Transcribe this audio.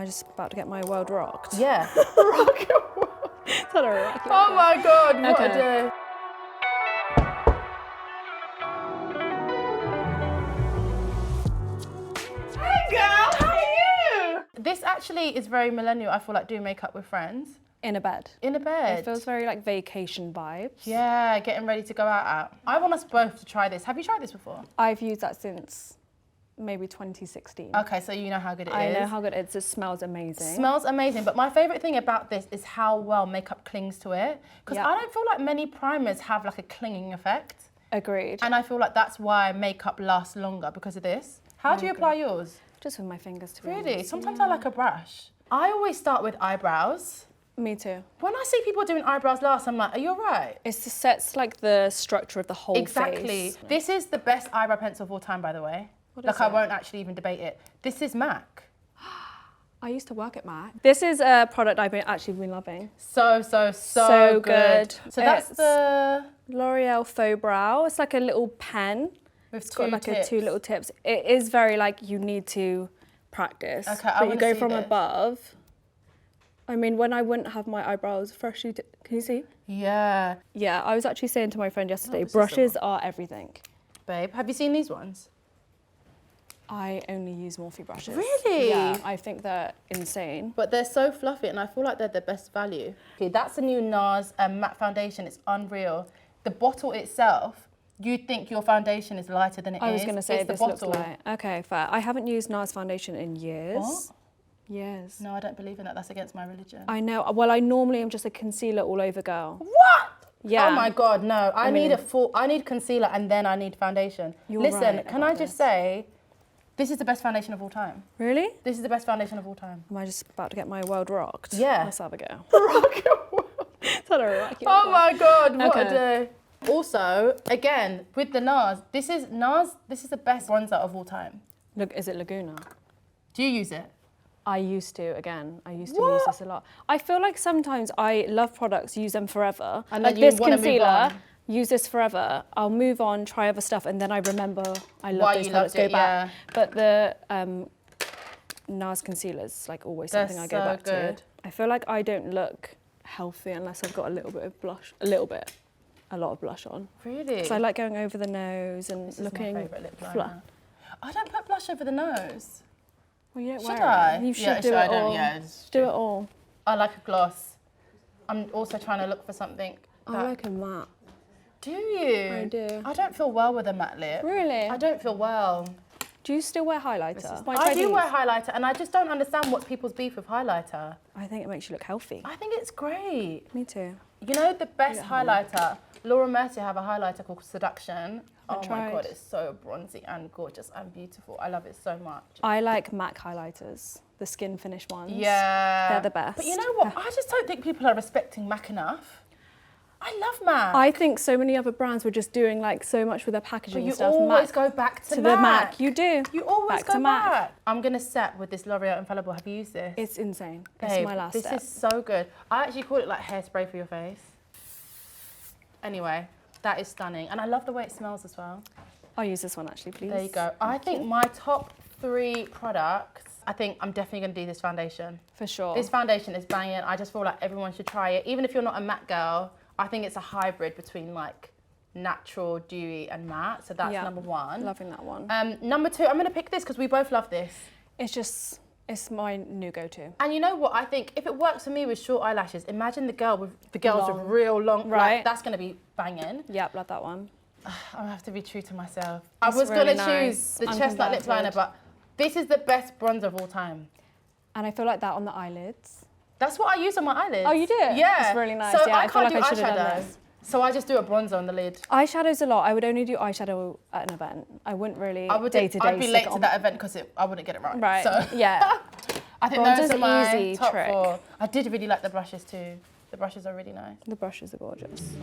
I just about to get my world rocked? Yeah. Rock your world. It's not a rock. Oh my God, what a day. Hey girl, how are you? This actually is very millennial. I feel like doing makeup with friends. In a bed. In a bed. It feels very like vacation vibes. Yeah, getting ready to go out. I want us both to try this. Have you tried this before? I've used that since maybe 2016. Okay, so you know how good it is. I know how good it is. It smells amazing. Smells amazing, but my favourite thing about this is how well makeup clings to it. Because I don't feel like many primers have like a clinging effect. Agreed. And I feel like that's why makeup lasts longer because of this. How do you apply yours? Just with my fingers, to be Really? honest. Sometimes I like a brush. I always start with eyebrows. Me too. When I see people doing eyebrows last, I'm like, are you all right? It sets like the structure of the whole Exactly. face. This is the best eyebrow pencil of all time, by the way. What is I it? won't actually even debate it. This is MAC. I used to work at MAC. This is a product I've actually been loving. So good. So that's the L'Oreal Faux Brow. It's like a little pen. With It's got like two little tips. It is very like you need to practice. Okay, I but you wanna go see from this. above. I mean, when I wouldn't have my eyebrows freshly, can you see? Yeah. Yeah, I was actually saying to my friend yesterday, this is brushes are everything. Babe, have you seen these ones? I only use Morphe brushes. Really? Yeah, I think they're insane. But they're so fluffy and I feel like they're the best value. Okay, that's the new NARS matte foundation. It's unreal. The bottle itself, you'd think your foundation is lighter than it is. I was going to say It's the this looks bottle. light. Okay, fair. I haven't used NARS foundation in years. What? Years. No, I don't believe in that. That's against my religion. I know. Well, I normally am just a concealer all over girl. What? Yeah. Oh my God, no. I need concealer and then I need foundation. You're Listen, right can I about just this. say, this is the best foundation of all time. Really? This is the best foundation of all time. Am I just about to get my world rocked? Yeah. Let's have a go. Rock your world. It's not a rock. Oh my God, what a Okay. day. Also, again, with the NARS, this is the best bronzer of all time. Look, is it Laguna? Do you use it? I used to use this a lot. I feel like sometimes I love products, use them forever. And like then you this wanna move concealer, on. use this forever. I'll move on, try other stuff, and then I remember I love Why those you products, loved go it, back. But the NARS concealers, like always They're something I go so back good. to. I feel like I don't look healthy unless I've got a little bit of blush, a lot of blush on. Really? So I like going over the nose and This is looking my favourite lip fluff. liner. I don't put blush over the nose. Well, you don't Should wear I? it. You should Yeah, do should it I don't? all. Yeah, it's Do it all. I like a gloss. I'm also trying to look for something. I like a matte. Do you? I do. I don't feel well with a matte lip. Really? I don't feel well. Do you still wear highlighter? I do wear highlighter and I just don't understand what's people's beef with highlighter. I think it makes you look healthy. I think it's great. Me too. You know the best highlighter? Laura Mercier have a highlighter called Seduction. Oh my tried. God, it's so bronzy and gorgeous and beautiful. I love it so much. I like MAC highlighters, the skin finish ones. Yeah. They're the best. But you know what? I just don't think people are respecting MAC enough. I love MAC. I think so many other brands were just doing like so much with their packaging But you and stuff. always MAC go back to to MAC. the MAC. You do. You always back go to MAC. back. I'm gonna set with this L'Oreal Infallible. Have you used this? It's insane. It's Babe, my last this step. is so good. I actually call it like hairspray for your face. Anyway, that is stunning. And I love the way it smells as well. I'll use this one actually, please. There you go. I think my top 3 products, I think I'm definitely gonna do this foundation. For sure. This foundation is banging. I just feel like everyone should try it. Even if you're not a matte girl, I think it's a hybrid between like natural, dewy and matte. So that's number 1. Loving that one. Number 2, I'm gonna pick this because we both love this. It's my new go-to. And you know what? I think if it works for me with short eyelashes, imagine the girls with real long. Right. Like, that's gonna be banging. Yep, love that one. I have to be true to myself. That's I was really gonna nice. choose the chestnut lip liner, Unconverted. but this is the best bronzer of all time. And I feel like that on the eyelids. That's what I use on my eyelids. Oh, you do? Yeah. It's really nice. So Yeah, I I feel can't like I do should have done eyeshadow. this. So I just do a bronzer on the lid. Eyeshadows a lot. I would only do eyeshadow at an event. I wouldn't really I'd be late to that event because I wouldn't get it right. Right. So Yeah. I think Bronzer's those are my easy top trick. 4. I did really like the brushes too. The brushes are really nice. The brushes are gorgeous.